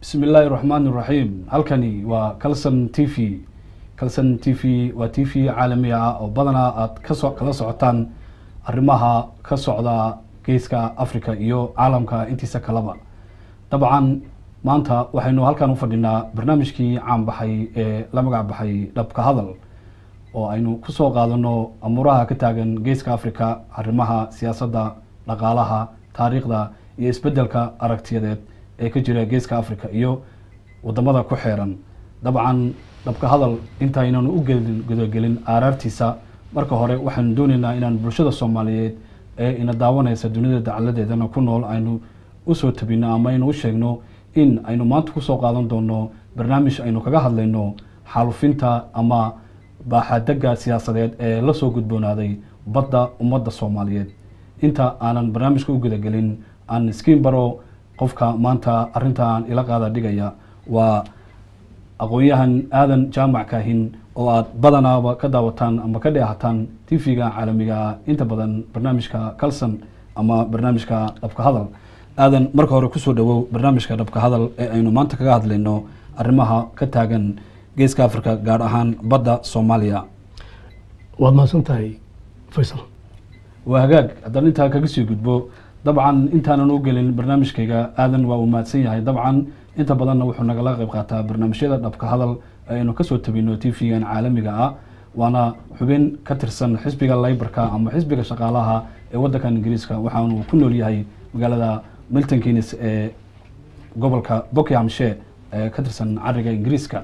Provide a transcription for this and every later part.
بسم الله الرحمن الرحيم. halkani waa Kalsan TV. Kalsan TV waa TV caalami ah oo badanaa aad kala socotaan arrimaha ka socda geeska Afrika iyo caalamka intiisa kalaba. Dabcan maanta waxaynu halkan u fadhinaa barnaamijkii caan baxay ee la magac baxay dhabka hadal oo aynu ku soo qaadano amuraha ka taagan geeska Afrika, arrimaha siyaasadda, dhaqaalaha, taariikhda iyo isbedelka aragtiyadeed ee ka jira geeska Afrika iyo wadamada ku xeeran. dabcan dhabka hadal intaaynan u gudagelin aaraartiisa marka hore waxaan doonaynaa inaan bulshada Soomaaliyeed ee ina daawanaysa dunida dacaladeedana ku nool aynu u soo tabino ama aynu u sheegno in aynu maanta ku soo qaadan doono barnaamij aynu kaga hadlayno xaalufinta ama baaxadagga siyaasadeed ee la soo gudboonaaday badda ummadda Soomaaliyeed. inta aanan barnaamijka u gudagelin aan iskiin baro qofka maanta arrintan ila qaada dhigaya waa aqoonyahan aadan jaamac kaahin oo aad badanaaba ka daawataan ama ka dheehataan TV-ga caalamiga inta badan barnaamijka Kalsan ama barnaamijka dhabka hadal. aadan marka hore ku soo dhawow barnaamijka dhabka hadal ee aynu maanta kaga hadlayno arrimaha ka taagan geeska Afrika gaar ahaan badda Soomaaliya. waad mahadsantahay Faysal. waa hagaag haddaan intaa kaga sii gudbo dabcan intaanan u gelin barnaamijkayga aadan waa uu mahadsan yahay. dabcan inta badanna wuxuu nagala qayb qaataa barnaamijyada dhabka hadal aynu kasoo tabino TV-gan caalamiga ah, waana xubin ka tirsan xisbiga Labourka ama xisbiga shaqaalaha ee wadankan Ingiriiska, waxaanu ku nool yahay magaalada Milton Keynes ee gobolka Buckinghamshire ee ka tirsan cariga Ingiriiska.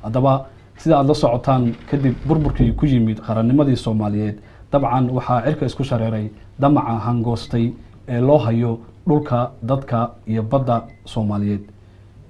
haddaba sida aad la socotaan kadib burburkii ku yimid qarannimadii Soomaaliyeed, dabcan waxaa cirka isku shareeray damaca hangoostay ee loo hayo dhulka, dadka iyo badda Soomaaliyeed.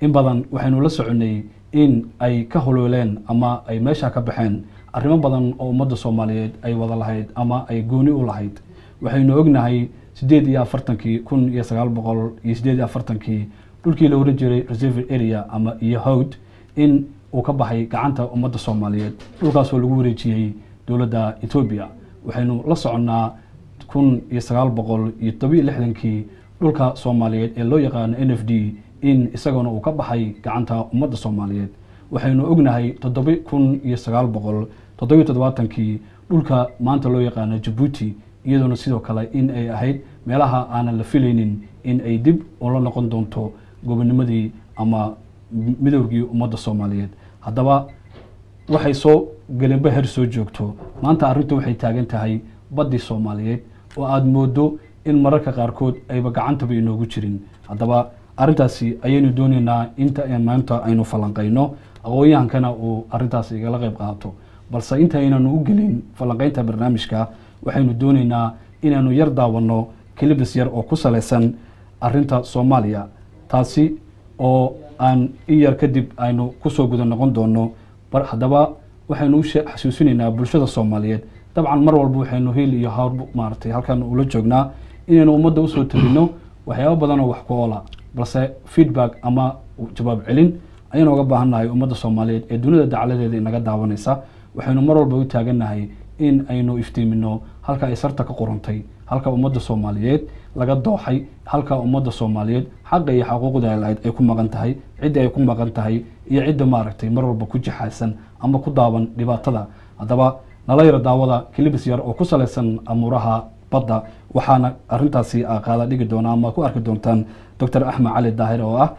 in badan waxaynu la soconay in ay ka holooleen ama ay meesha ka baxeen arrimo badan oo ummadda Soomaaliyeed ay wada lahayd ama ay gooni u lahayd. waxaynu ognahay 1948 dhulkii la oran jiray reserve area ama iyo hawd in uu ka baxay gacanta ummadda Soomaaliyeed, dhulkaas oo lagu wareejiyay dowladda Ethiopia. waxaynu la soconnaa 1967 dhulka Soomaaliyeed ee loo yaqaan NFD in isaguna uu ka baxay gacanta ummadda Soomaaliyeed. waxaynu ognahay 1977 dhulka maanta loo yaqaan Djibouti iyaduna sidoo kale in ay ahayd meelaha aanan la filaynin in ay dib ula noqon doonto gobonimadii ama midowgii ummadda Soomaaliyeed. haddaba waxay soo galenba heer soo joogto maanta arrintu waxay taagan tahay baddii Soomaaliyeed oo aad moodo in mararka qaarkood ayba gacantaba inoogu jirin. haddaba arrintaasi ayaynu doonaynaa inta maanta aynu falanqayno aqoonyahankana uu arrintaas igala qayb qaato. balse inta aynan u gelin falanqaynta barnaamijka waxaynu doonaynaa inaanu yar daawano kilibis yar oo ku saleysan arrinta Soomaaliya, taasi oo aan in yar kadib aynu ku soo guda noqon doono. haddaba waxaynu xasuusinaynaa bulshada Soomaaliyeed dabcan mar walba waxaynu heel iyo hawr maartay halkan ula joognaa inaynu ummadda u soo tabino waxyaabo badan oo wax ku oola, balse feedback ama jawaab celin ayaynu uga baahannahay ummadda Soomaaliyeed ee dunida dacaladeeda inaga daawanaysa. waxaynu mar walba u taagannahay in aynu iftiimino halka ay sarta ka qorantay, halka ummadda Soomaaliyeed laga dooxay, halka ummadda Soomaaliyeed xaq iyo xuquuqda ay ku maqan tahay, cid ay ku maqan tahay iyo cid maaragtay mar walba ku jixaysan ama ku daawan dhibaatada. haddaba nala yar daawada kilibis yar oo ku saleysan amuraha badda, waxaana arrintaasi qaada dhigi doona ama ku arki doontaan Dr. Axmed Cali Daahir oo ah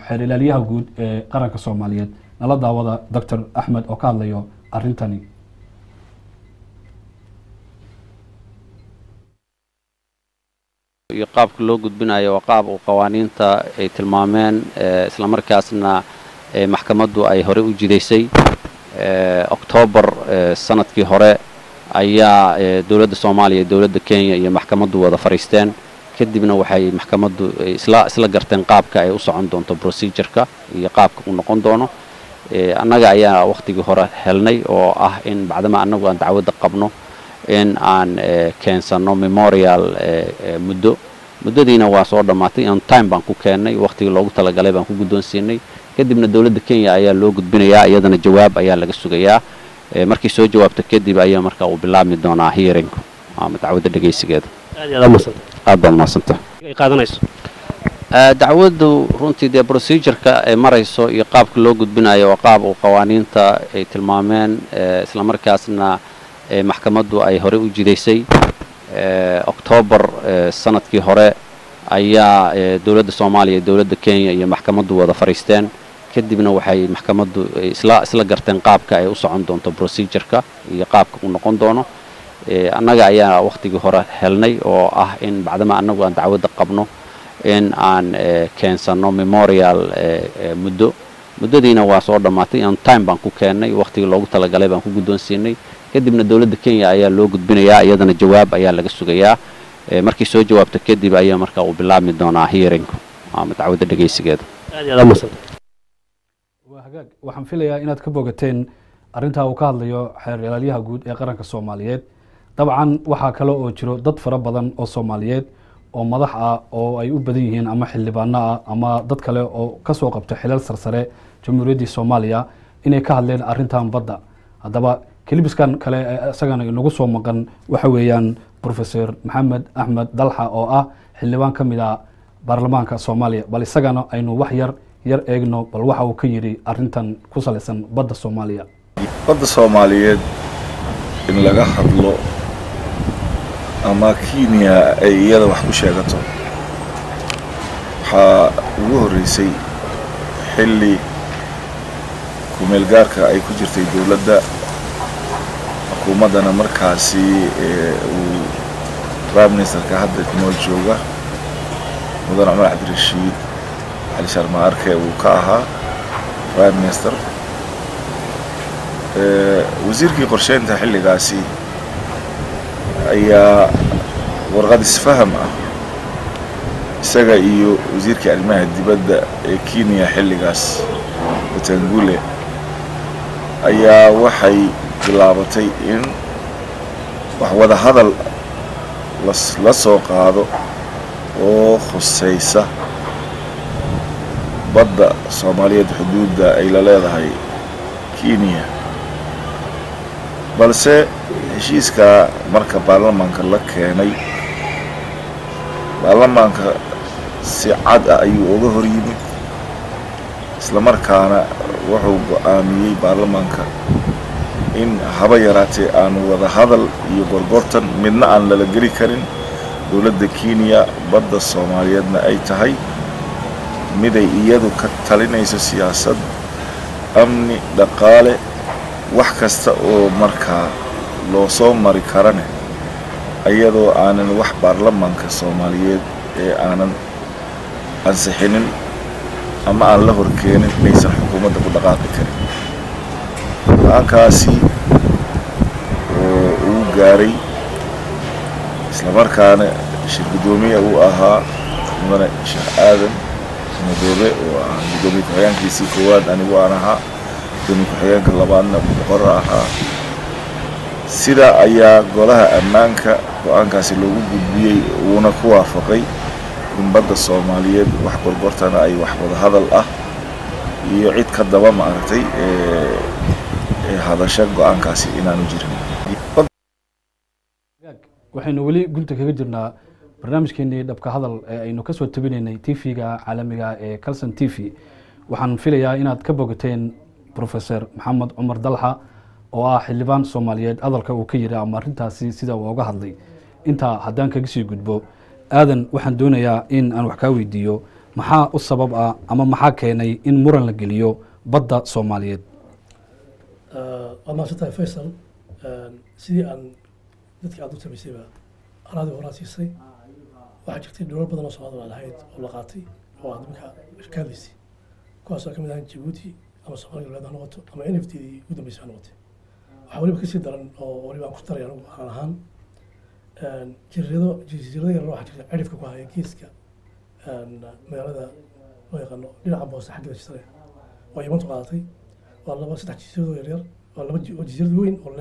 xeer ilaaliyaha guud ee qaranka Soomaaliyeed. nala daawada Dr. Axmed oo ka hadlayo arrintani. iyo qaabka loo gudbinayo waa qaab qawaaniinta ay tilmaameen isla markaasna maxkamaddu ay hore u jidaysay. October sanadkii hore ayaa dawladda Soomaaliya, dawladda Kenya iyo maxkamaddu wada fariisteen, kadibna waxay maxkamaddu isla garteen qaabka ay u socon doonto procedure-ka iyo qaabka uu noqon doono. annaga ayaa waqtigii hore helnay oo ah in bacdama annagu aan dacwadda qabno in aan keensano memorial muddadiina waa soo dhamaatay. on time baan ku keennay, waqtigii loogu talagalay baan ku guddoonsiinay. kadibna dawladda Kenya ayaa loo gudbinayaa, iyadana jawaab ayaa laga sugayaa. markii soo jawaabta kadib ayaa markaa uu bilaabmi doonaa hearing ama dacwadda dhageysigeeda. aad baad mahadsantahay. aad baad mahadsantahay. ay qaadanayso dacwadu runtii dee procedure-ka ay marayso iyo qaabka loo gudbinayo waa qaab uu qawaaniinta ay tilmaameen isla markaasna maxkamaddu ay hore u jidaysay October sanadkii hore ayaa dawladda Soomaaliya iyo dawladda Kenya iyo maxkamaddu wada fariisteen kadibna waxay maxkamaddu isla garteen qaabka ay u socon doonto procedure-ka iyo qaabka uu noqon doono annaga ayaa waqtigii hore helnay oo ah in bacdama annagu aan dacwada qabno in aan keensano memorial muddadiina waa soo dhamaatay on time baan ku keenay waqtigii loogu talagalay baan ku guddoonsiinay kadibna dawladda Kenya ayaa loo gudbinayaa iyadana jawaab ayaa laga sugayaa markii soo jawaabto kadib ayaa markaa uu bilaabmi doonaa hearing ama dacwada dhageysigeeda waxaan filayaa inaad ka bogateen arrintaa uu ka hadlayo xeer ilaaliyaha guud ee qaranka Soomaaliyeed dabcan waxaa kale oo jiro dad fara badan oo Soomaaliyeed oo madax ah oo ay u badan yihiin ama xildhibaano ah ama dad kale oo ka soo qabta xilal sarsare Jamhuuriyadda Soomaaliya inay ka hadleen arrintan badda haddaba kilibiskan kale isagana inagu soo maqan waxa weeyaan Professor Maxamed Axmed Dalxa oo ah xildhibaan ka mid ah baarlamaanka Soomaaliya bal isagana aynu wax yar eegno bal waxa uu ka yiri arrintan ku saleysan badda Soomaaliya badda Soomaaliyeed in laga hadlo ama Kenya ay iyada wax ku sheegato waxa ugu horeysay xilli kumeel gaarka ay ku jirtay dawladda xukuumadana markaasi uu Prime Minister-ka hadda noo jooga Mudane Cumar Cabdirashiid Ali Sharma Arke uu ka ahaa Prime Minister wasiirkii qorsheynta xilligaasi ayaa warqad isfaham ah isaga iyo wasiirkii arrimaha dibadda ee Kenya xilligaas Wetangula ayaa waxay bilaabatay in wax wada hadal la soo qaado oo khusaysa badda Soomaaliyeed xuduudda ay la leedahay Kenya balse heshiiska marka baarlamaanka la keenay baarlamaanka si cad ah ayuu uga hor yimid isla markaana wuxuu go'aamiyay baarlamaanka in haba yaraatee aan wada hadal iyo gorgortan midna aan lala geli karin dawladda Kenya badda Soomaaliyeedna ay tahay mid ay iyadu ka talinayso siyaasad amni dhaqaale wax kasta oo markaa loo soo mari karane ayadoo aanan wax baarlamaanka Soomaaliyeed ee aanan ansixinin ama aan la horkeenin inaysan xukuumadda ku dhaqaaqi karin halkaasi oo uu gaaray isla markaana shir gudoomiye uu ahaa Mudane Sheekh Aadan Madoobe oo ah gudoomiye ku-xigeenkiisii koowaad anigu aan ahaa gudoomiye ku-xigeenka labaadna boqor ahaa sida ayaa golaha ammaanka go'aankaasi loogu gudbiyay uuna ku waafaqay in badda Soomaaliyeed wax gorgortana ay wax wada hadal ah iyo cid ka daba maartay hadasha go'aankaasi inaanu jirin waxaynu weli gunta kaga jirnaa barnaamijkeenii dhabka hadal ee aynu ka soo tabinaynay TV-ga caalamiga ee Kalson TV waxaan filayaa inaad ka bogateen Professor Maxamed Cumar Dalxa oo ah xildhibaan Soomaaliyeed hadalka uu ka yiri ama arrintaasi sida uu uga hadlay inta haddaan kaga sii gudbo aadan waxaan doonayaa in aan wax ka weydiiyo maxaa u sabab ah ama maxaa keenay in muran la geliyo badda Soomaaliyeed ama sida Faisal sidii aan dadka aad u tabaysayba araadi horaa siisay waxaa jirtay dowlad badan oo Soomaaliya lahayd oo la qaatay oo adduunka shirkadiisii kuwaas oo ka mid ah Djibouti ama Soomaaliya la noqoto ama NFT ugu dambeysay noqotay waxa waliba ka sii daran oo waliba ku taray anigu ahaan jasiirada yar waxa jirta cirifka ku haya geeska magaalada loo yaqaano dhinaca boos xagga sare oo Yemen qaadatay waa laba saddex jasiirado yar yar waa laba jasiirad weyn oo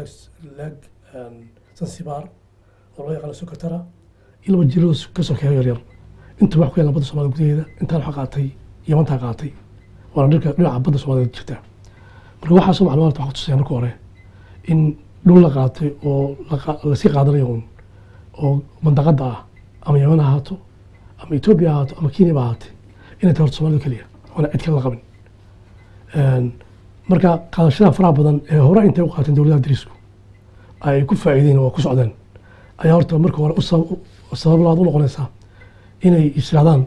lag Zanzibar oo loo yaqaano Socotra iyo laba jasiirado ka soo keenay yar yar inta wax ku yaala badda Soomaaliya gudaheeda inta wax qaatay Yemen ta qaatay waa dhinaca badda Soomaaliya jirta marka waxa soo macluumaad waxa ku tusay marka hore in dhul la qaatay oo la sii qaadanayo oo mandaqada ah ama Yemen ahaato ama Ethiopia ahaato ama Kenya ahaato inay tahay horta Soomaalidu kaliya oona cid kale la qabin marka qaadashada faraha badan ee hore intay u qaateen dowladaha dariisku ay ku faa'iideen oo ku socdeen ayaa horta marka hore sabab labaad u noqonaysaa inay israadaan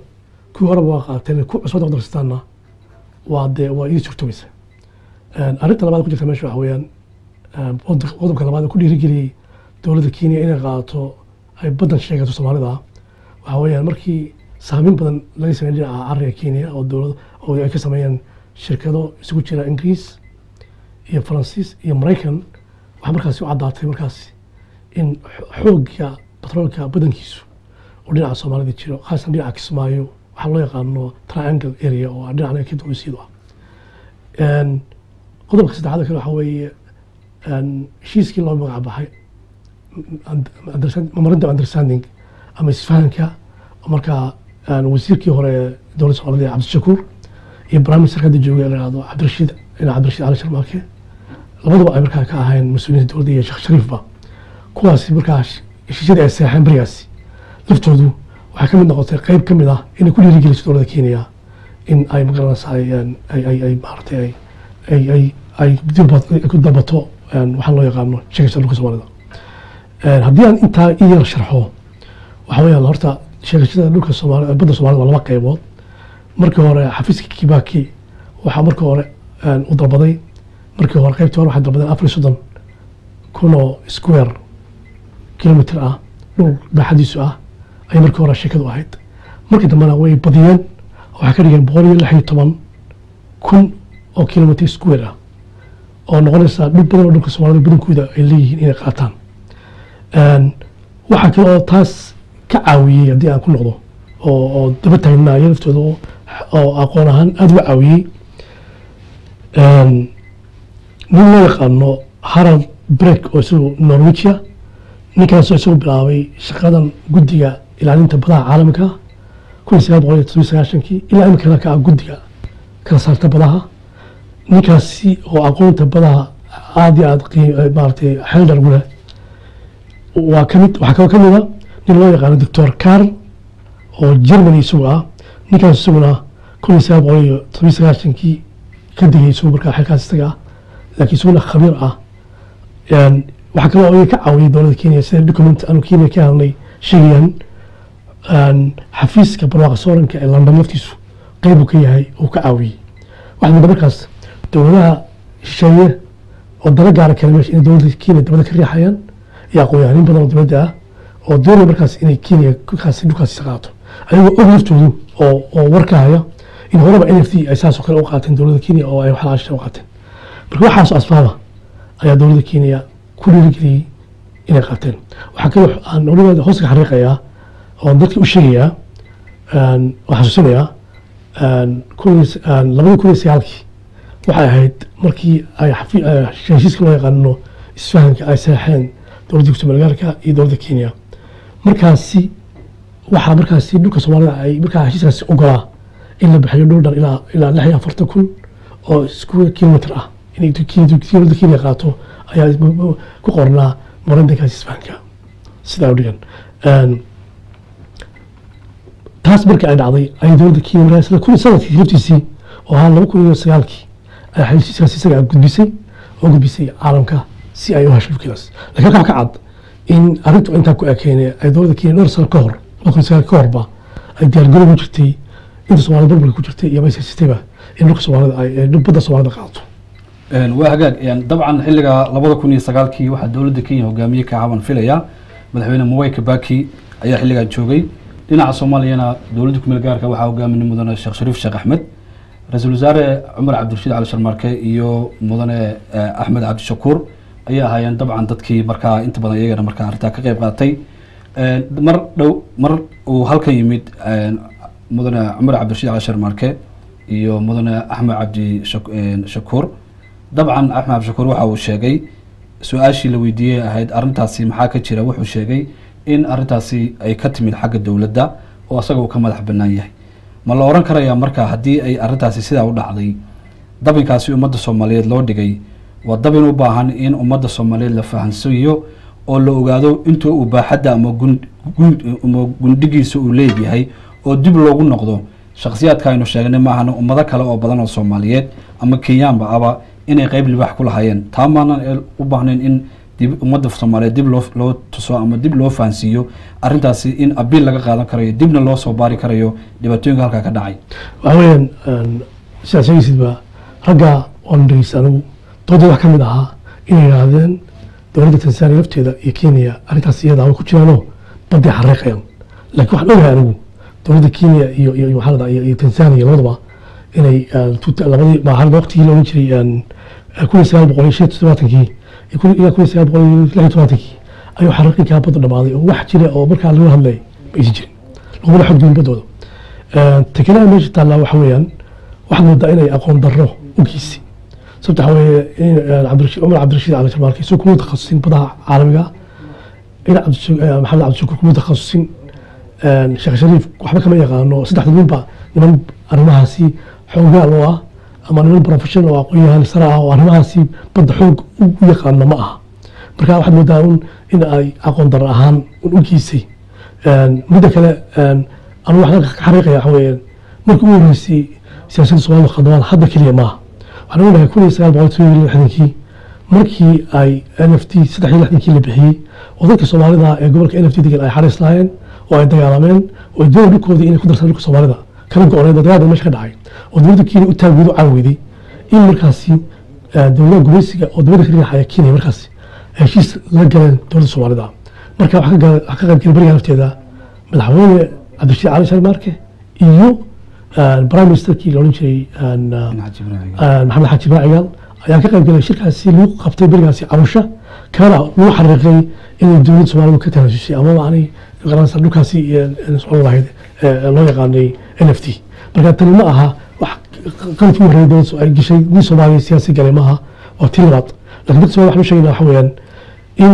kuwii horeba waa qaateen ku cusbada darstaana waa idin surtumaysa arrinta labaad ku jirta meesha waxa weeyaan qodobka labaad ku dhiirigeliyey dowladda Kenya inay qaato ay badan sheegato Soomaalida waxa weeyaan markii saameyn badan laga sameeyay dhinaca arriga Kenya oo dowladda oo ay ka sameeyeen shirkado isugu jira Ingiriis iyo Faransiis iyo Mareykan waxa markaas u cadaatay markaas in xoogga batroolka badankiisu oo dhinaca Soomaalida jiro khaasan dhinaca Kismaayo waxa loo yaqaano triangle area oo dhinaca ka dowladsiido qodobka saddexaad kale waxa weeye heshiiskii loo magac baxay memorandum understanding ama isfahanka markaa wasiirkii hore dowladda Soomaaliya Cabdishakuur iyo barnaamijka hadda jooga la yiraahdo Cabdirashiid Ali Sharmaake labaduba ay markaa ka ahayn mas'uuliyiinta dowladda iyo Sheekh Shariifba kuwaasi markaa heshiisyada ay saxeen barigaasi laftoodu waxaa ka mid noqotay qayb ka mid ah inay ku dhiirigeliso dowladda Kenya in ay magaranayaan ay maartay ay ku dabato waxaan loo yaqaano sheegashada dhulka Soomaalida haddii aan intaa iyar sharxo waxa weeyaan horta sheegashada dhulka Soomaalida badda Soomaalida laba qaybood markii hore xafiiska Kibaki waxa markii hore u dalbaday markii hore qaybtii hore waxa dalbaday 430 kuno square kilometer ah dhul baaxadiisu ah ay markii hore sheekadu ahayd markii dambena way badiyeen waxa ka dhigeen 116 kun oo kilometer square ah oo noqonaysa dhul badan oo dhulka Soomaalida badankooda ay leeyihiin inay qaataan waxa kale oo taas ka caawiyay haddii aan ku noqdo oo daba taagnaa laftooda oo aqoon ahaan aad u caawiyay nin loo yaqaano Harald Breck oo isagu Norwegia ninkaas oo isagu bilaabay shaqadan guddiga ilaalinta badaha caalamka 1999 ilaa imika ka guddiga kala saarta badaha ninkaasi oo aqoonta badaha aad iyo aad maartay xeeldar gula waa waxa ka mid ah nin loo yaqaano Dr. Karl oo Germany isagu ah ninkaas isaguna 1999 ka digay isagu markaa xilkaas isaga laakiin isaguna khabiir ah waxa kale oo ay ka caawiyay dowladda Kenya sida document aanu Kenya ka helnay sheegayaan xafiiska barwaaqo sooranka ee London laftiisu qayb uu ka yahay oo ka caawiyay waxa markaas dowladaha shisheeye oo dala gaar kale meesha in dowladda Kenya dabada ka riixayaan iyo aqoon-yahanin badan oo dowladda ah oo doonaya markaas inay Kenya dhulkaasi qaato ayagoo og laftoodu oo warka haya in horeba NFT ay saas oo kale u qaateen dowladda Kenya oo ay wax laashay u qaateen marka waxaas asbaaba ayaa dowladda Kenya ku dhiirigeliyay inay qaateen waxa kale aan oranada hoos ka xariiqayaa oo dadka u sheegaya waxa xasuusinaya 2009 waxay ahayd markii ay heshiiska loo yaqaano isfahanka ay saxeen dowladda Soomaaliya iyo dowladda Kenya markaasi waxa markaasi dhulka Soomaalida ay markaa heshiiskaasi ogolaa in la bixiyo dhul dhan ilaa 46 kun oo square kilometer ah in dowladda Kenya qaato ayaa ku qornaa memorandumkaasi isfahanka sida u dhigan taas markii ay dhacday ay dowladda Kenya markaas ku sanadkii laftiisii oo ahaa 2009 ay heshiiskaasi isaga gudbisay caalamka si ay u hesho dhulkaas laakiin waxa ka cad in arrintu inta ku ekeenay ay dowladda Kenya dhowr sano ka hor 2009 ka horba ay diyaargarow u jirtay inta Soomaalida burburka ku jirtay iyo meesha sistema in dhulka Soomaalida ay badda Soomaalida qaato waa hagaag dabcan xilliga 2009 waxa dowladda Kenya hogaamiyay ka caban filaya madaxweyne Mwai Kibaki ayaa xilliga joogay dhinaca Soomaaliyana dowladda ku meel gaarka waxa hogaaminay mudane Sheekh Shariif Sheekh Axmed رئيس الوزراء عمر عبد الرشيد علي شرماركي iyo mudane Axmed Cabdishakuur ayaa hayeen dabcan dadkii markaa inta badan iyagana markaa arrinta ka qayb qaatay mar uu halka yimid mudane Cumar Cabdirashiid Cali Sharmaarke iyo mudane Axmed Cabdishakuur dabcan Axmed Cabdishakuur waxa uu sheegay su'aashii la weydiiyay ahayd arrintaasi maxaa ka jira wuxuu sheegay in arrintaasi ay ka timid xagga dawladda oo asaga uu ka madax bannaan yahay ma la oran karayaa markaa haddii ay arrintaasi sidaa u dhacday dabinkaasi ummadda Soomaaliyeed loo dhigay waa dabin u baahan in ummadda Soomaaliyeed la fahansiiyo oo la ogaado inta uu baaxadda ama gundigiisa uu leeyahay oo dib loogu noqdo shakhsiyaadka aynu sheegnay maahana ummado kale oo badan oo Soomaaliyeed ama Kenyaanba aba inay qayb libaax ku lahaayeen taa maana u baahnayn in dib ummadda Soomaaliyeed dib loo tuso ama dib loo fahansiiyo arrintaasi in abiil laga qaadan karayo dibna loo soo baari karayo dhibaatooyinka halka ka dhacay waxaweyaan siyaasadiisba ragga oon dhegeysan doodda wax ka mid ahaa inay yidhaahdeen dowladda Tanzania lafteeda iyo Kenya arrintaas iyada way ku jiraanoo badday xariiqayaan laakiin waxaan ogahay anigu dowladda Kenya iyo waxaa iyo Tanzania labadaba inay labadii maaxalada waqtigii loolan jiray 1976 iyo 1976 ayuu xariiqinkaa badda dhamaaday oo wax jira oo markaa laga hadlay baysi jirin laguna xadgudbin baddooda takanaha meesha taallaa waxa weeyaan waxaad moodaa inay aqoon darro u geysay sababta waxa weeye in cumar cabdirashiid cali sharmaarke isagoo kuma takhasusin badaha caalamiga in maxamed cabdishakuur kuma takhasusin sheekh shariif waxba kama yaqaano saddexda ninba niman arrimahaasi xoogaal oo ah ama niman professional oo aqoon-yahan sare ah oo arrimahaasi badda xoog u yaqaano ma aha marka waxaad moodaa in ay aqoon darro ahaan u geysay midda kale anu waxaan ka xariiqaya waxa weeyaan markii ugu horreysay siyaasadda Soomaalida khadwaan hadda keliya maaha waxaan ognahay 1960 markii ay NFT 63 la bixiyey oo dadka Soomaalida ee gobolka NFT degan ay xariis lahaayeen oo ay dagaalameen oo doon dhulkoodii inay ku darsan dhulka Soomaalida kala go'oneed dagaalada meesha ka dhacay oo dowladda Kenya u taageero caawiday in markaasi dowladda gumeysiga oo dowladda Kenya ay Kenya markaasi heshiis la galeen dowladda Soomaalida marka waxa ka qayb galay bariga lafteeda madaxweyne cabdirashiid cali sharmaarke iyo prime ministerkii la oran jiray maxamed xaaji ibraahiim ayaa ka qayb galay shirkaasi lagu qabtay barigaasi Arusha kana lagu xariiqay in dowladda Soomaaliya ka tanaasushay ama macnay qaransa dhulkaasi Soomaaliya lahayd loo yaqaanay NFT marka tani ma aha wax qalbi u horeeyay dowladda ay gashay nin Soomaaliya siyaasi galay maaha oo tilmaad laakiin dadka Soomaaliya waxay sheegayaan waxa weeyaan in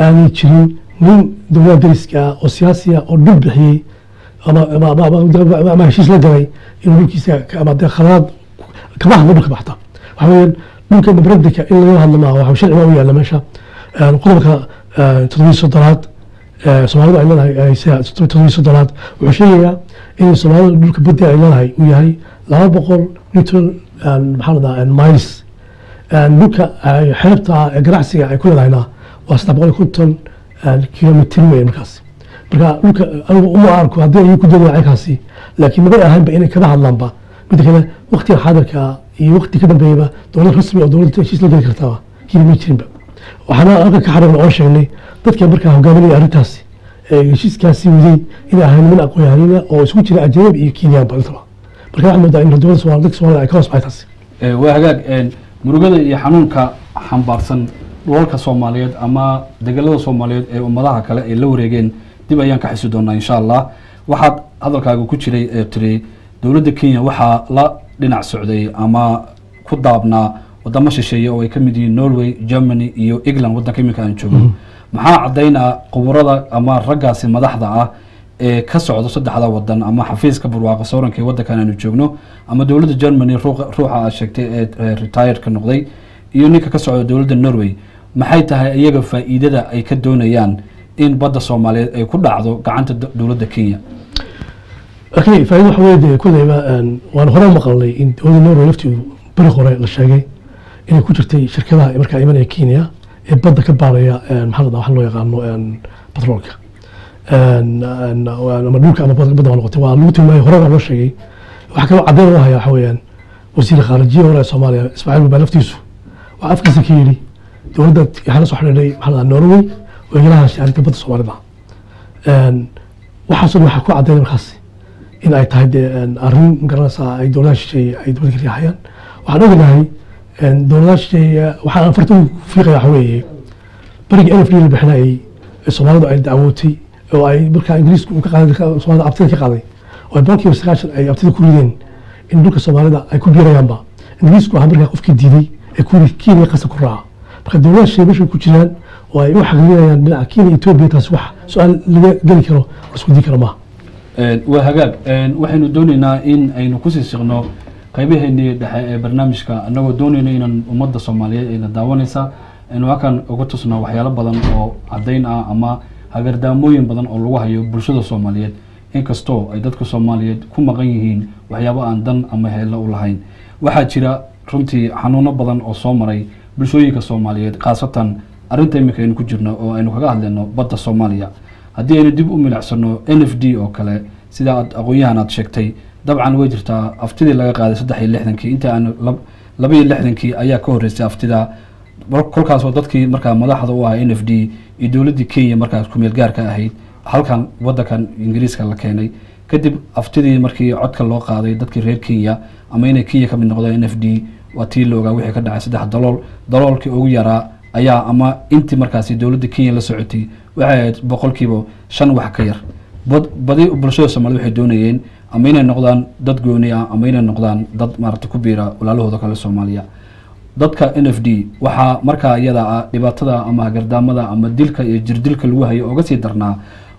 aanay jirin nin dowladda dariska oo siyaasi ah oo dhul bixiyay ama heshiis la galay in dhulkiisa ama khalaad kama hadlo dhulka baxta waxa weeyaan dhulka mabradika in laga hadlo maaha waxa sharci u yaala meesha qodobka 7 Soomaalida ay leedahay 7 wuxuu sheegayaa in Soomaalida dhulka badda ay leedahay uu yahay 200 newton maxaa miles dhulka xeebta ganacsiga ay ku leedahayna waa 750 kilomitir weyn markaas marka dhulka anigu uma arko haddii ay ku dadayaan kaasi laakiin ma ahaanba inay kaga hadlaanba mid kale waqtiga xaadirka iyo waqti ka dambeeyaba dowlad rasmi oo dowladda heshiis la gali kartaa kii ma jirinba waxaana anaga ka xariiqna oo sheegnay dadka markaa hogaaminaya arrintaasi heshiiskaasi waday inay ahayn min aqoon-yahanina oo isugu jira ajnabi iyo Kenyan baltaba marka waxaan moodaa in dowladda Soomaaliya ay ka hoos baxaytaasi waa hagaag murugada iyo xanuunka xambaarsan dhulalka Soomaaliyeed ama degalada Soomaaliyeed ee ummadaha kale ay la wareegeen dib ayaan ka xisi doonaa insha Allah waxaad hadalkaaga ku jiray tiri dowladda Kenya waxa la dhinac socday ama ku daabnaa wadamo shisheeye oo ay ka mid yihiin Norway, Germany iyo England wadanka imika aan joogno maxaa cadeynaa quburada ama raggaasi madaxda ah ee ka socdo saddexda wadan ama xafiiska barwaaqo sooranka ee wadankan aanu joogno ama dowladda Germany ruuxa sheegtay ee retired ka noqday iyo ninka ka socdo dowladda Norway maxay tahay iyaga faa'iidada ay ka doonayaan in badda Soomaaliyeed ay ku dhacdo gacanta dowladda Kenya okay faa'iido waxa weeye kullayba waan hore maqalnay in dowladda Norway lafteedu bari hore la sheegay inay ku jirtay shirkadaha markaa imanaya Kenya ee badda ka baaraya maxaa wax loo yaqaano batroolka ama dhulka ama badda noqotay waa lagu tilmaamay hore loo sheegay waxa kale cadeyn loo hayaa waxa weeyaan wasiir khaarijiye hore Soomaaliya Ismaaciil Baa laftiisu waa afkiisa ka yiri dowladda waxaa la soo xidhay maxaa Norway oo ilaha shirkadda badda Soomaalida waxaasoo waxa ku cadeyn markaas in ay tahay arrin garanaysa ay dowladda shisheeye ay dowladda ka riixayaan waxaan ognahay dowladda shisheeye waxaan fartan fiiqaya waxa weeye bariga NFD la bixinayay Soomaalidu ay dacwootay oo ay markaa Ingiriisku ka qaaday Soomaalida abtida ka qaaday oo boqolkiiba 9 ay abtida ku rideen in dhulka Soomaalida ay ku biirayaanba Ingiriisku waxa markaa qofkii diiday ee ku Kenya qasab ku raaca marka dowladda shisheeye meesha ku jiraan oo ay u xaqlinayaan dhinaca Kenya Ethiopia taas wax su'aal laga gali karo isku dii karo ma waa hagaag waxaynu doonaynaa in aynu ku sii siqno qaybaheennii dhexe ee barnaamijka annagoo doonayna inaan ummadda Soomaaliyeed ayna daawanaysa in wakan uga tusnaa waxyaalo badan oo cadeyn ah ama hagardaamooyin badan oo lagu hayo bulshada Soomaaliyeed inkastoo ay dadka Soomaaliyeed ku maqan yihiin waxyaabo aan dan ama heelo u lahayn waxaa jira runtii xanuuno badan oo soo maray bulshooyinka Soomaaliyeed qaasatan arinta imika aynu ku jirno oo aynu kaga hadlayno badda Soomaaliya haddii aynu dib u milicsano NFD oo kale sida aad aqoonyahan aad sheegtay dabcan way jirtaa aftidii laga qaaday 63kii inta aan 62kii ayaa ka horeysay aftida kolkaas oo dadkii markaa madaxda u ahaa NFD iyo dawladda Kenya markaas ku meel gaarka ahayd halkan wadankan Ingiriiska la keenay kadib aftidii markii codka loo qaaday dadkii reer Kenya ama inay Kenya ka mid noqdaan NFD waa tii looga wixii ka dhacay 3 daloolkii ugu yaraa ayaa ama intii markaas dawladda Kenya la socotay waxay boqolkiiba 5 wax ka yar badi bulshada Soomaaliyeed waxay doonayeen ama inay noqdaan dad gooni ah ama inay noqdaan dad maarta ku biira walaalahooda kale Soomaaliya dadka NFD waxa markaa iyada dhibaatada ama gardaamada ama dilka iyo jirdilka lagu hayo uga sii darnaa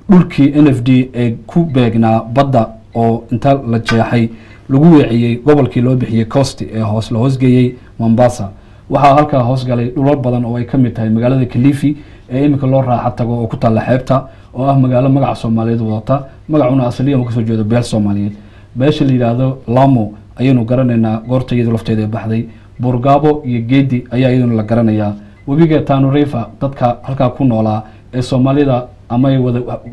dhulkii NFD ee ku beegnaa badda oo inta la jeexay lagu weeciyay gobolkii loo bixiyay Coast ee hoos la hoosgeeyay Mombasa waxa halka hoos galay dhulal badan oo ay ka mid tahay magaalada Kilifi ee imika loo raaxo tago oo ku taala xeebta oo ah magaalo magaca Soomaaliyeed wadata magacuna asaliyan ka soo jeedo beel Soomaaliyeed beesha la yiraahdo Lamu ayaynu garanaynaa goortayada lafteeda baxday Burgabo iyo Geedi ayaa iyaduna la garanayaa wabiga Tano River dadka halka ku noolaa ee Soomaalida ama ay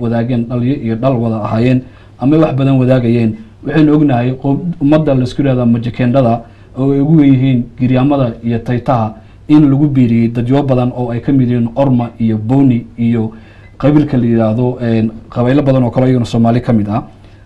wadaageen dhaliyo iyo dhal wada ahaayeen ama wax badan wadaagayeen waxaan ognahay ummadda la isku yiraahdo majakendada oo ay ugu yihiin Giriamada iyo Taytaha in lagu biiriyay dadyo badan oo ay ka mid yihiin Orma iyo Boni iyo qabiilka la yiraahdo qabiilo badan oo kale iyaguna Soomaali ka mid ah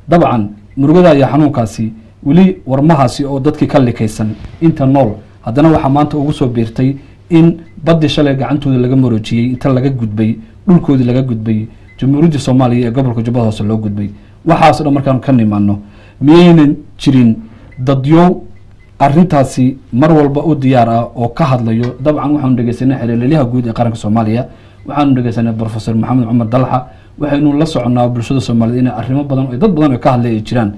dabcan murugada iyo xanuunkaasi wali warmahaasi oo dadkii ka likaysan inta nool haddana waxa maanta ugu soo biirtay in baddi shalay gacantooda laga maroojiyay inta laga gudbay dhulkoodii laga gudbay Jamhuuriyadda Soomaaliya ee gobolka Jubbada Hoose loo gudbay waxaas oo markaan ka nimaano miyaynan jirin dadyo arintaasi mar walba u diyaar ah oo ka hadlayo dabcan waxaan dhageysanay xiriirlaha guud ee qaranka Soomaaliya waxaan dhageysanay Professor Maxamed Cumar Dalxa waxaynu la soconaa bulshada Soomaaliyeed in arrimo badan oo dad badan ka hadlay jiraan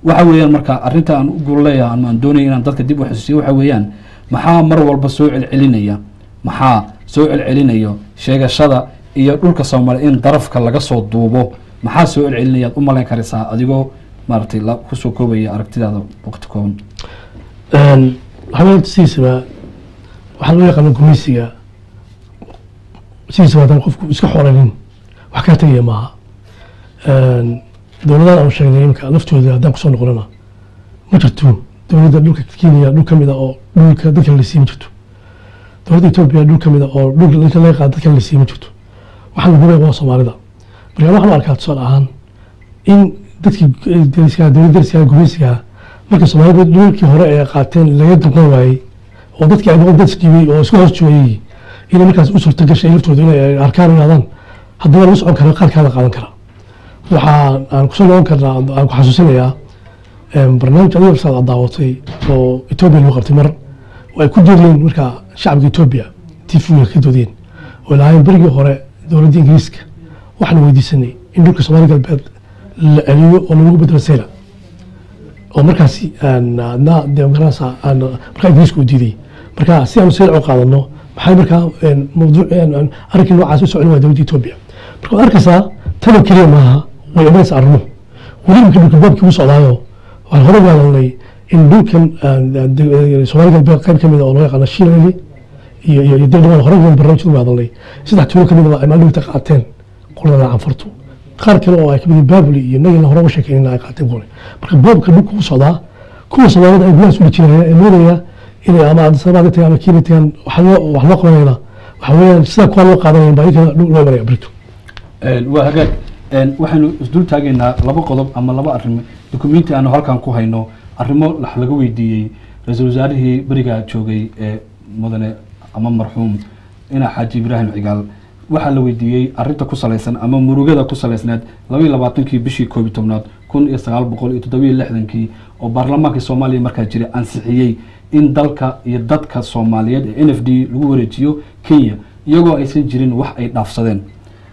waxa weeyaan marka arinta aan ugu leeyahay aan doonayo inaan dadka dib u xasuusiyo waxa weeyaan maxaa mar walba soo celcelinaya sheegashada iyo dhulka Soomaaliyeed in darafka laga soo duubo maxaa soo celcelinaya u malayn karaysaa adigoo maartay la ku soo koobaya aragtidaada waqti kooban waxaan siisaba waxaan u yaqaan gumeysiga siisaba dan qofku iska xoolayn wax ka tagay maaha dawladda aan sheegnay imka laftooda hadaan ku soo noqonana ma jirto dawladda dhulka Kenya dhul kamid ah oo dhulka dadka la siin jirto dawladda Itoobiya dhul kamid ah oo dhulka laga qaado dadka la siin jirto waxaan ugu weeyay Soomaalida marka waxaan arkaa tusaale ahaan in dadkii dawladda gumeysiga marka Soomaalidu dhulkii hore ay qaateen laga duqan waayay oo dadkii ay dadkii oo isku hoos joogay inay markaas u suurta gashay laftooda inay arkaan inaadan haddana la socon karo qaarkaada qaadan kara waxa aan ku soo noqon karnaa aan ku xasuusinayaa barnaamij adiga saad daawatay oo Itoobiya lagu qabtay mar oo ay ku jireen marka shacabka Itoobiya tifuga ka doodeen oo ilaahay barigii hore dawladda Ingiriiska waxaan weydiisanay in dhulka Soomaaliya galbeed la celiyo oo lagu bedelo Seyla oo markaasi na demokrasa marka Ingiriisku diiday marka si aan Seyla u qaadano maxay marka mawduuc arkin noocaas u socon waa dawladda Itoobiya marka arkaysaa tan kaliya maaha way imaanaysaa arrimo weli marka dhulka baabkii u socdaayo waxaan hore waalanay in dhulkan Soomaaliya galbeed qayb kamid ah oo loo yaqaan Shiilali iyo dawladda hore ugu barnaamijyada waalanay saddex tuulo kamid ah ay maalinta qaateen qolada Anfartu qaar kale oo ay kamid Baabuli iyo nagina hore u sheekeynay ay qaateen qole marka baabka dhulka u socdaa kuwa Soomaalida ay gudaha u jireen ee moodaya inay ama Soomaaliya tahay ama Kenya tahay wax loo qoranayna waxa weeyaan sida kuwa loo qaadanayna baa iyaga dhul loo maray Brito waa hagaag waxaanu isdul taageynaa laba qodob ama laba arrimo dukumeenti aanu halkan ku hayno arrimo laga weydiiyay ra'iisul wasaarihii bariga joogay ee mudane ama marxuum ina Xaaji Ibraahim Cigaal waxa la weydiiyay arinta ku saleysan ama murugada ku saleysnaad 22kii bishii 11 1967 oo baarlamaanka Soomaaliya markaa jiray ansixiyay in dalka iyo dadka Soomaaliyeed ee NFD lagu wareejiyo Kenya iyagoo aysan jirin wax ay dhaafsadeen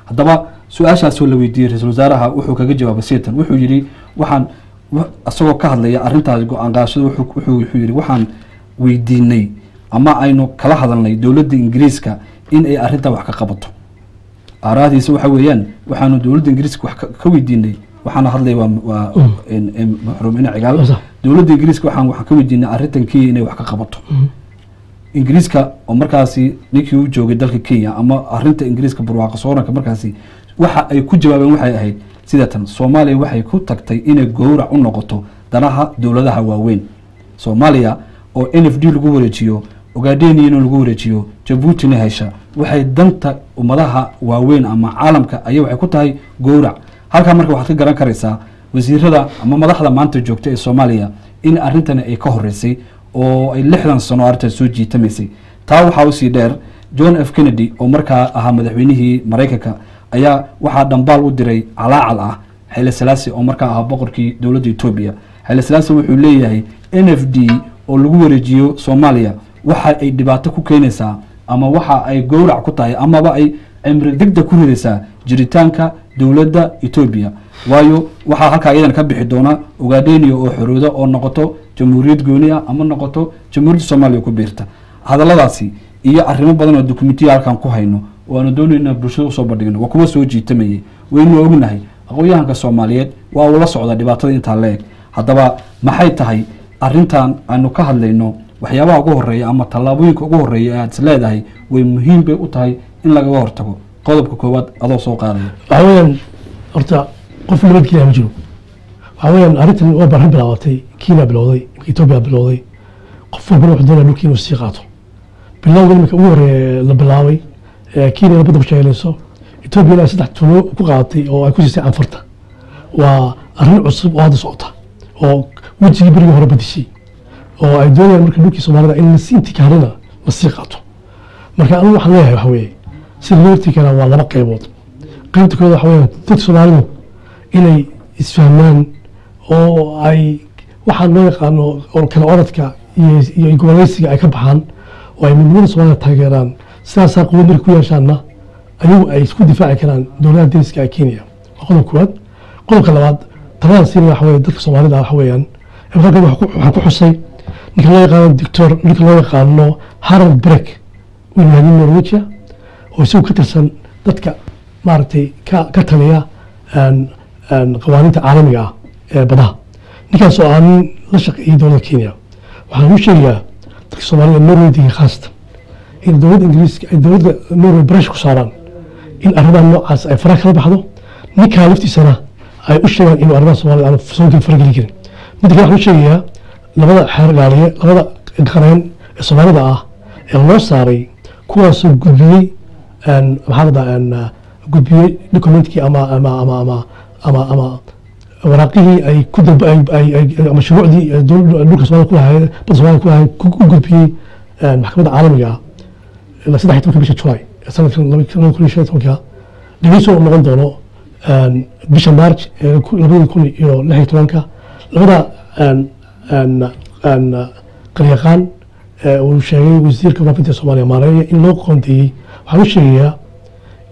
haddaba su'aashaas oo la weydiiyay ra'iisul wasaaraha wuxuu kaga jawaabay seetan wuxuu yiri waxaan asagoo ka hadlaya arintaas go'aan qaadashada wuxuu yiri waxaan weydiinay ama aynu kala hadalnay dawladda Ingiriiska in ay arinta wax ka qabato araadiisa waxa weeyaan waxaanu dawladda Ingiriiska wax ka weydiinay waxaana hadlay waa maxruumina cigaal dowladda ingiriiska waxaan ka weydiinay arrintan Kenya inay wax ka qabato ingiriiska oo markaasi ninkii uu joogay dalka Kenya ama arrinta ingiriiska barwaaqo sooranka markaasi waxa ay ku jawaabeen waxay ahayd sidatan Soomaaliya waxay ku tagtay inay gowrac u noqoto danaha dowladaha waaweyn Soomaaliya oo NFD lagu wareejiyo Ogaadeniya lagu wareejiyo Djibouti hesha waxay danta ummadaha waaweyn ama caalamka ayay waxay ku tahay gowrac halka marka waxaad ka garan karaysaa wasiirada ama madaxda maanta joogta ee Soomaaliya in arrintan ay ka horeysay oo ay 60 sano arrinta soo jiitamaysay taa waxa uu sii dheer John F Kennedy oo markaa ahaa madaxweynihii Mareykanka ayaa waxa dhambaal u diray calaacal ah Haile Selassie oo markaa ahaa boqorkii dowladda Ethiopia Haile Selassie wuxuu leeyahay NFD oo lagu wareejiyo Soomaaliya waxa ay dhibaato ku keenaysaa ama waxa ay gowrac ku tahay ama ay cimri degdeg ku ridaysaa jiritaanka dowladda Ethiopia waayo waxa halka iyadan ka bixi doona Ogaadeniya oo xoroodo oo noqoto jamhuuriyad gooni ah ama noqoto jamhuuriyadda Soomaaliya ku biirta hadalladaasi iyo arrimo badan oo dokumentiyo halkan ku hayno waana doonayna bulshada soo bandhigno waa kuwa soo jiitamayay waynu ognahay aqoonyahanka Soomaaliyeed waa ula socda dhibaatada inta leeg hadaba maxay tahay arrintan aanu ka hadlayno waxyaabaha ugu horeeya ama talaabooyinka ugu horeeya aad leedahay way muhiim bay u tahay in laga hortago qodobka koowaad adoo soo qaadaya waxaan horta qof nabadgelyo ma jiro waxaan arrintan waa baahan bilaabatay Kenya bilowday Ethiopia bilowday qof walba wuxuu doonaa dhulkiisa inuu sii qaato bilowga marka ugu horeeya la bilaabay Kenya badda sheelayso Ethiopia saddex tuulo ku qaadatay oo ay ku siisay anfarta waa arrin cusub oo hadda socota oo wajigii bariga hore badishay oo ay doonayaan marka dhulkii Soomaalida in si intiqaalina la sii qaato marka anigu waxaan leeyahay waxa weeye si loo tigana waa laba qaybood qaybta koowaad waxa weeye dadka Soomaalidu inay isfahmaan oo ay waxaan loo yaqaano oo kala orodka iyo goboleysiga ay ka baxaan oo ay midnimada Soomaalida taageeraan sidaas qowmiyad ku yeeshaana ayagu ay isku difaaci karaan dowladda deeska ee Kenya qodobka koowaad qodobka labaad talada si waxa weeye dadka Soomaalida waxa weeyaan waxaan ku xusay ninka loo yaqaano doctor ninka loo yaqaano Harold Breck wiilyahan Norway oo isoo ka tirsan dadka maartay ka taliya qawaaniinta caalamiga ah ee badaha ninkaas oo aan la shaqeeyay dowladda Kenya waxaan u sheegayaa dadka Soomaalida Norway khaasatan in dowladda Ingiriiska ay dowladda Norway brush ku saaraan in arrimaha noocaas ay faraha kala baxdo ninka laftiisana ay u sheegaan in arrimaha Soomaalida aan soo fargelin karin mid kale waxaan u sheegayaa labada xeergaaliye labada qareen ee Soomaalida ah ee loo saaray kuwaas oo gudbiyay gudbiyay documentkii ama waraaqihii ay ku mashruucdii dhulka Soomaalida ku lahayd badda Soomaalida ku lahayd ku gudbiyay maxkamadda caalamiga ah la 13 bisha July sanadkan 2015 dhigayso noqon doono bisha March 2016 labada qaryaqaan uu sheegay wasiirka warbaahinta Soomaaliya maareeya in loo qoondeeyay waxaan u sheegayaa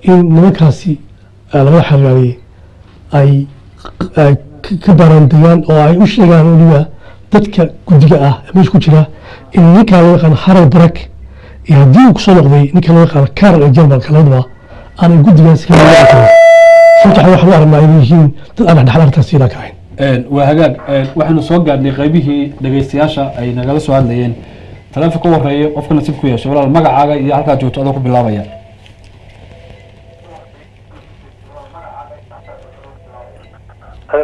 in nimankaasi labada xeergaaliye ay ka baaraandegaan oo ay u sheegaan weliba dadka guddiga ah meesha ku jira in ninka loo yaqaan Harold Breck iyo haddii uu kusoo noqday ninka loo yaqaan Carol ee Jarmalka labadaba aanay guddigaasi ka maqan karin sababta waxaan u aragnaa inay yihiin dad aan dhexdhexaad arrintaas sidaa ka ahayn waa hagaag waxaanu soo gaadhnay qaybihii dhagaystayaasha ay nagala soo hadlayeen taleefanka ka horeeya qofka nasiib ku yeeshay walaal magacaaga iyo halkaa joogto adoo ku bilaabaya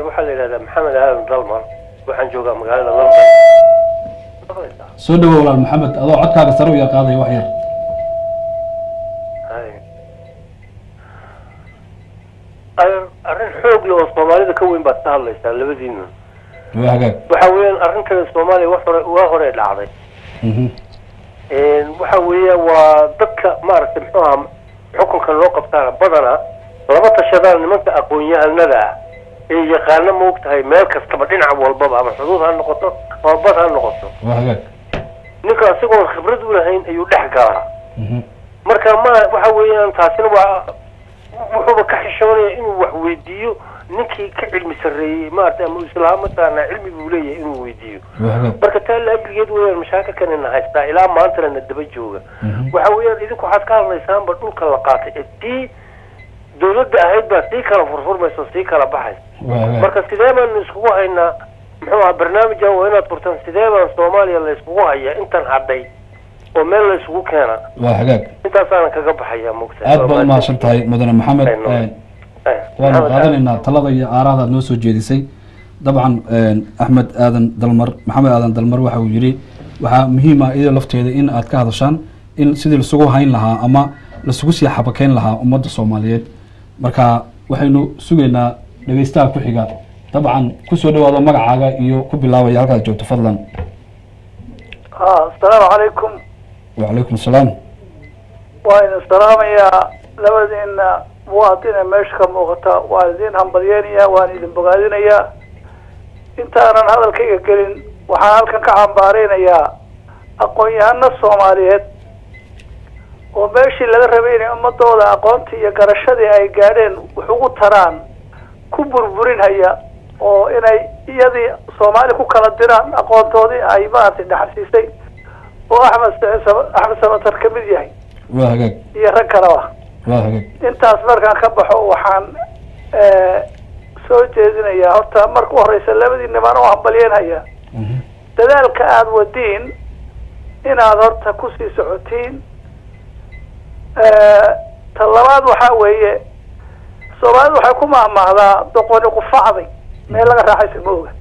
waxaa la yidhahdaa maxamed aadan dalmar waxaan joogaa magaalada London soo dhawow walaal maxamed adoo codkaaga sare u yar qaadaya wax yar arrin xoog leh oo Soomaalida ka weyn baad ka hadlaysaa labadiina waa hagaag waxa weeyaan arrintan Soomaaliya waa hore dhacday waxa weeye waa dadka maaragtay muxuu ahaa xukunkan loo qabtaana badana laba tashadaan nimanka aqoon-yahanada ee yaqaana ma ogtahay meel kastaba dhinac walbaba ama xuduud ha noqoto ama bad ha noqoto waa hagaag ninka isagoon khibrad u lahayn ayuu dhex galaa marka waxa weeyaan taasina waa wuxuuba ka xishoonaya inuu wax weydiiyo ninkii ka cilmi sarreeyey maaragtay ama islaamataana cilmi buu leeyahay inuu weydiiyo marka taa laagigeed weeyaan mashaakilkanina haystaa ilaa maantana na daba jooga waxa weeyaan idinku waxaad ka hadlaysaanba dhulka la qaatay ee tii dowladda ahayd baa sii kala furfurmaysa sii kala baxaysa marka sidee baan iskugu haynaa muxuu ahaa barnaamijkan waa inaad furtaan sidee baan Soomaaliya la iskugu hayaa intan hadhay oo meel la isugu keena waa hagaag intaasaan kaga baxaya mugta aad baad mahadsan tahay mudane maxamed waan qaadanaynaa talada iyo aaraada noo soo jeedisay dabcan axmed aadan dalmar maxamed aadan dalmar waxa uu yiri waxa muhiim ah iyada lafteeda in aad ka hadashaan in sidii la isugu hayn lahaa ama la isugu sii xabakeyn lahaa ummadda Soomaaliyeed marka waxaynu sugaynaa dhageystaha ku xiga dabcan ku soo dhawaado magacaaga iyo ku bilaabaya halkaad joogto fadlan السلام عليكم وعليكم السلام وين السلام يا لبدين مواطنين مشكا موقتا والدين هم بديانيا والدين بقادينيا انت انا هذا الكيكا قلين وحالكا كعبارينيا اقويانا الصوماليات وماشي اللي ربيني امدودا اقوانتي يا قرشدي اي قادين وحقو تران كبر برين هيا oo inay iyadii Soomaali ku kala diraan aqoontoodii ay maartay dhaxalsiisay oo Axmed Samatar ka mid yahay waa hagaag iyo rag kale waa hagaag intaas markaan ka baxo waxaan soo jeedinayaa horta marka horeysa labadii niman oo hambalyeynaya dadaalka aad wadiin inaad horta ku sii socotiin talabaad waxa weeye Soomaalidu waxay ku maamahdaa doqoni ku facday meel laga raaxaysan mooga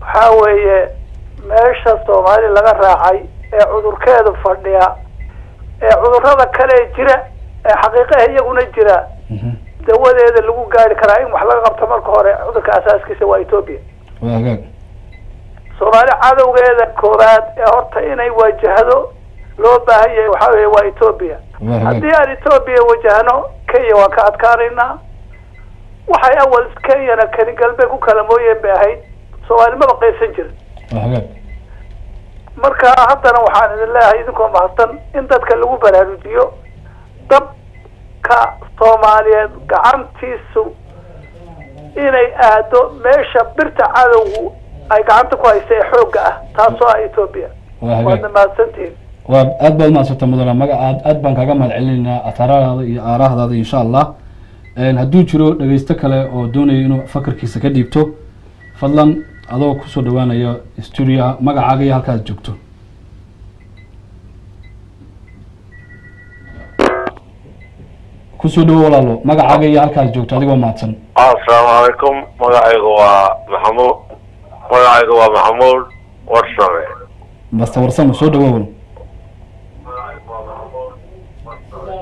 waxa weeye meesha Soomaali laga raacay ee cudurkeedu fadhiya ee cudurrada kale jira ee xaqiiqada iyaguna jira dawadeeda lagu gaari karaa in wax laga qabto marka hore cudurka asaaskiisa waa Ethiopia Soomaali cadawgeeda koobaad ee horta inay wajahdo loo baahan yahay waxa weeye waa Ethiopia haddii aan Ethiopia wajahno Kenya waa ka adkaanaynaa waxay awal Kenya kani galbeed ku kala mooyeen bay ahayd Soomaali ma baqaysan jirin marka haddana waxaan idin leeyahay idinkoo mahadsan in dadka lagu baraarujiyo dabka Soomaaliyeed gacantiisu inay aado meesha birta cadowgu ay gacanta ku haysay xoogga ah taasoo ah Ethiopia waa mahadsantiin waa aad baad mahadsantahay mudane magacaad aad baan kaga mahadcelinaynaa atharaadaada iyo aaraahdaada insha Allah hadduu jiro dhageysto kale oo doonaya inuu fakarkiisa ka dhiibto fadlan adoo ku soo dhawaanaya studio magacaaga iyo halkaad joogto ku soo dhawo walaalo magacaaga iyo halkaad joogto adigoo mahadsan السلام عليكم magacaygu waa Maxamuud Warsame basta warsamo soo dhawo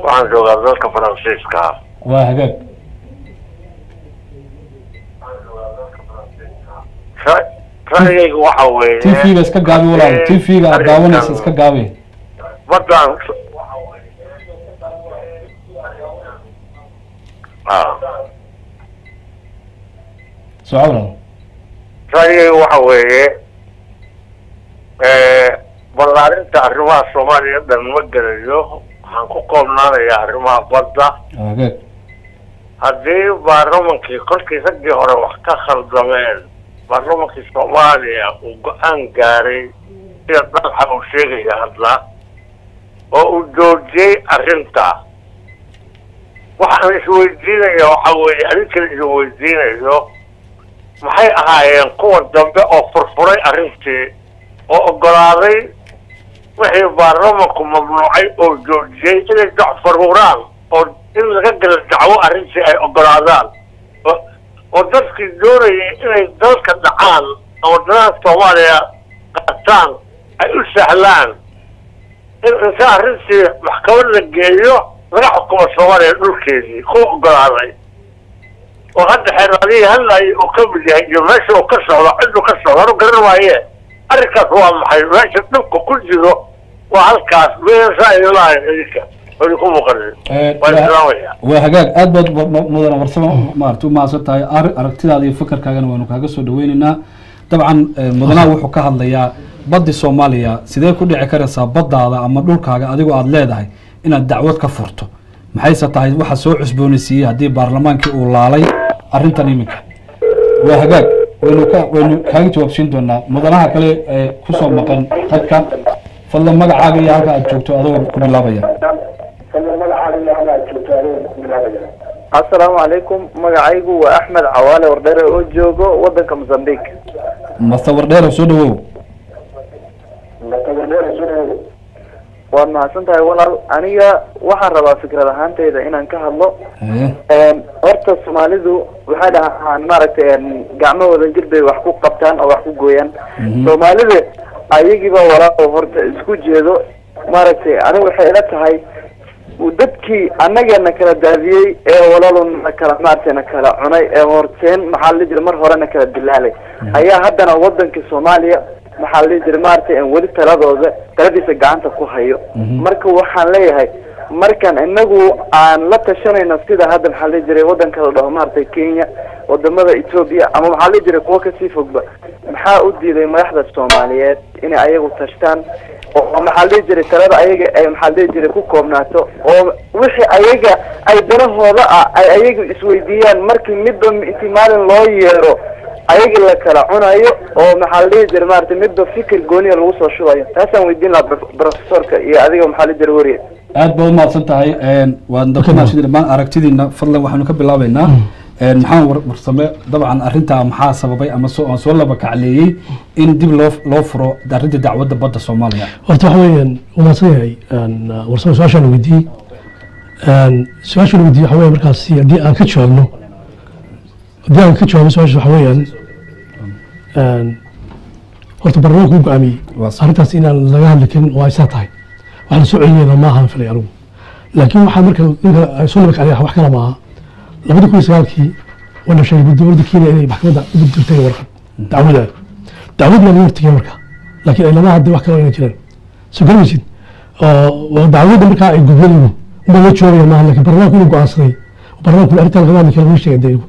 waxaan joogaa dalka Faransiiska waa hagaag ra'yigaygu waxa weeye TV-ga iska gaabi walaalo TV-ga aad daawanaysa iska gaabi badan سؤال رأيي وحوي ballaarinta arrimaha Soomaaliya dhan ma garayo waxaan ku qoomnaanayaa arrimaha badda haddii baarlamankii kolkii raggii hore wax ka khaldameen baarlamankii Soomaaliya uu go'aan gaaray sida dalxa uu sheegaya hadla oo uu joojiyey arrinta waxaan isweydiinaya waxa weeye adinkala isweydiinayo maxay ahaayeen kuwa dambe oo furfuray arrintii oo ogolaaday wixii baarlamanku mamnuucay oo joojiyey inay dacfaruraan oo in laga gala dacwo arrintii ay ogolaadaan oo dadkii doonayay inay dalka dhacaan ama danaha Soomaaliya qaataan ay u sahlaan in inta arrintii maxkamad la geeyo laga xukumo Soomaaliya dhulkeedii ku ogolaaday oo hadda xeeradii hadlay oo ka mid yahay iyo meesha uu ka socdo ciduu ka socdo garan waaye arrinkaas waa maxay meesha dhibka ku jiro waa halkaas meesha ilaahay idinka oo ku muuqanay waa hagaag aad baad mudana warsamo maartu ma asatahay aragtidaada iyo fikirkaagana waanu kaaga soo dhaweynaynaa dabcan mudanaha wuxuu ka hadlayaa badda Soomaaliya sidee ku dhici karaysaa baddaada ama dhulkaaga adigoo aad leedahay inaad dacwad ka furto maxay tahay waxa soo cusboonaysiiyay hadii baarlamaankii uu laalay arrintan iminka waa hagaag waynu kaaga jawaabsiin doonaa mudanaha kale ee ku soo maqan qadka fadlan magacaaga iyo halka aad joogto adoo ku bilaabaya السلام عليكم مقعيقو وأحمد عوالي وردير أوجوغو ودنك مزمبيك مصور دير soo dhawow waad mahadsantahay walaal aniga waxaan rabaa fikrad ahaantayda inaan ka hadlo horta Soomaalidu waxay dhahaan maaragtay gacmo wada jir bay wax ku qabtaan oo wax ku gooyaan Soomaalida ayagiiba walaal horta isku jeedo maaragtay aniga waxay ila tahay dadkii annagana kala daadiyay ee walaaluna kala maartayna kala cunay ee horteen maxaa la jira mar horena kala dilaalay ayaa haddana wadanka Soomaaliya maxaa la jira maartay in wali taladiisa gacanta ku hayo marka waxaan leeyahay markan inagu aan la tashanayna sida hadda maxaa la jira wadanka la dhaho maartay Kenya wadamada Ethiopia ama maxaa la jira kuwa ka sii fogba maxaa u diiday madaxda Soomaaliyeed in ayagu tashtaan oo maxaa la jira talada ayaga ay maxaa la jira ku koobnaato oo wixii ayaga ay danahooda ay ayagu isweydiiyaan markii midba intii maalin loo yeero ayaga la kala cunayo oo maxaa la jira maartay midba fikir gooni lagu soo shubayo taasaan weydiin la professorka iyo adiga maxaa la jira wariye aad baa u mahadsan tahay waan dadka sidii dhammaan aragtidiina fadlan waxaanu ka bilaabaynaa maxaan warsame dabcan arrinta maxaa sababay ama soo laba kacleeyay in dib loo furo arrinta dacwadda badda Soomaaliya horta waxa weeyaan uma sayahay warsame su'aashan weydiiyay waxa weeye markaas haddii aan ka jawaabno su'aasha waxa weeyaan horta barnaamijku go'aamiyey arrintaas inaan laga hadli karin oo ay saa tahay waxaan soo celinayna ma ahan filay anigu laakiin waxaa marka ninka soo laba kacleeyay wax kala ma aha 2009 وانا شايف الدولة كينيا اني محكمة بدرتين ورقة دعوتنا لورتكي مركا لكن انا ما عندي واحد كمان يجرن سجل مشيت ودعوتنا مركا يقبلونه وما يتشوري معنا لكن برنامج كله قاصري وبرنامج كله ارتال غمان كان وش يديه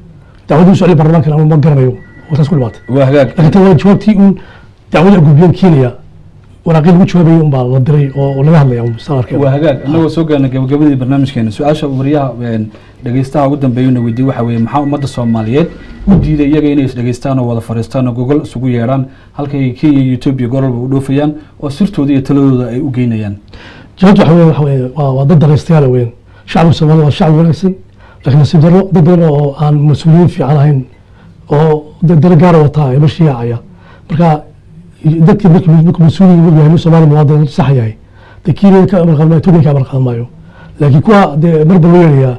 دعوتنا سؤال برنامج كان ما قرنيه وتاس كل وقت لكن تو جوابتي يقول دعوتنا قبلين كينيا waraaqil ugu jawaabay un baa la diray oo laga hadlayo mustaqbalka waa hagaag anagoo soo gaarnay gabagabadii barnaamijkeena su'aasha wariyaha dhageystaha ugu dambeeyay weydiiyay waxa weeye maxaa ummadda Soomaaliyeed u diiday iyaga inay is dhageystaan oo wada fariistaan oo Google isugu yeeraan halkay Kenya iyo Ethiopia gorolba u dhoofayaan oo sirtooda iyo taladooda ay u geynayaan jawaabtu waxa weeye waa dad dhageystayaal weyn shacabka Soomaaliya waa shacab wanaagsan laakiin si daro dad badan oo aan mas'uuliyiin fiican ahayn oo dad gaar wata ay mashiicaya marka dadka markii mas'uuliyiin ugu yahay Soomaaliya muwaadin sax yahay takiin ka amar qalmay tuugan ka amar qalmayo laakiin kuwa marba loo yeeriyaa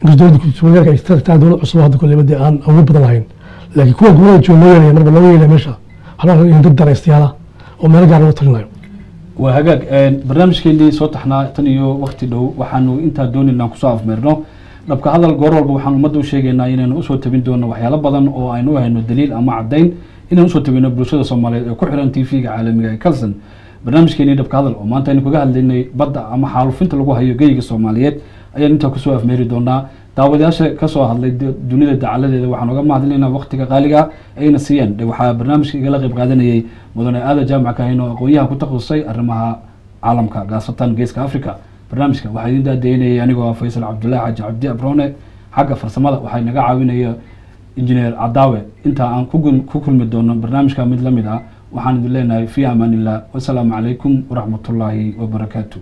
in dowladda Soomaaliya ay istartaa dowlad cusub hadda kulli badii aan awood badan lahayn laakiin kuwa gobolka jooga loo yeeriyaa marba loo yeeriyaa meesha waxa in dad dareystayaal oo meel gaar ah u talinayo waa hagaag barnaamijkeennii soo taxnaa tan iyo waqti dhow waxaanu inta doonaynaa ku soo afmeerno dhabka hadal goor walba waxaan ummadda u sheegaynaa inaynu u soo tabin doono waxyaalo badan oo aynu hayno daliil ama caddayn inaan usoo tabino bulshada Soomaaliyeed ee ku xiran TV-ga caalamiga ee Kalsan barnaamijkeennii dhabka hadal oo maanta aynu kaga hadlaynay badda ama xaalufinta lagu hayo geeyiga Soomaaliyeed ayaan inta ku soo afmeeri doonaa daawadayaasha ka soo hadlay dunida dacaladeeda waxaan uga mahadcelinaynaa waqtiga qaaliga ayna siiyeen waxaa barnaamijka igala qayb qaadanayay mudane aada jaamaca ka hayno aqoonyaha ku takhasusay arrimaha caalamka gaasatan geeska Afrika barnaamijka waxaa idin daadeynayay anigoo Faysal Cabdullaahi Xaaji Cabdi Abrone xagga farsamada waxay naga caawinaya injineer Cadaawe inta aan ku kulmi doono barnaamijka mid lamid ah waxaan idin leenahay fi amaan illah wa salaamu calaykum wa rahmatullaahi wa barakaatuh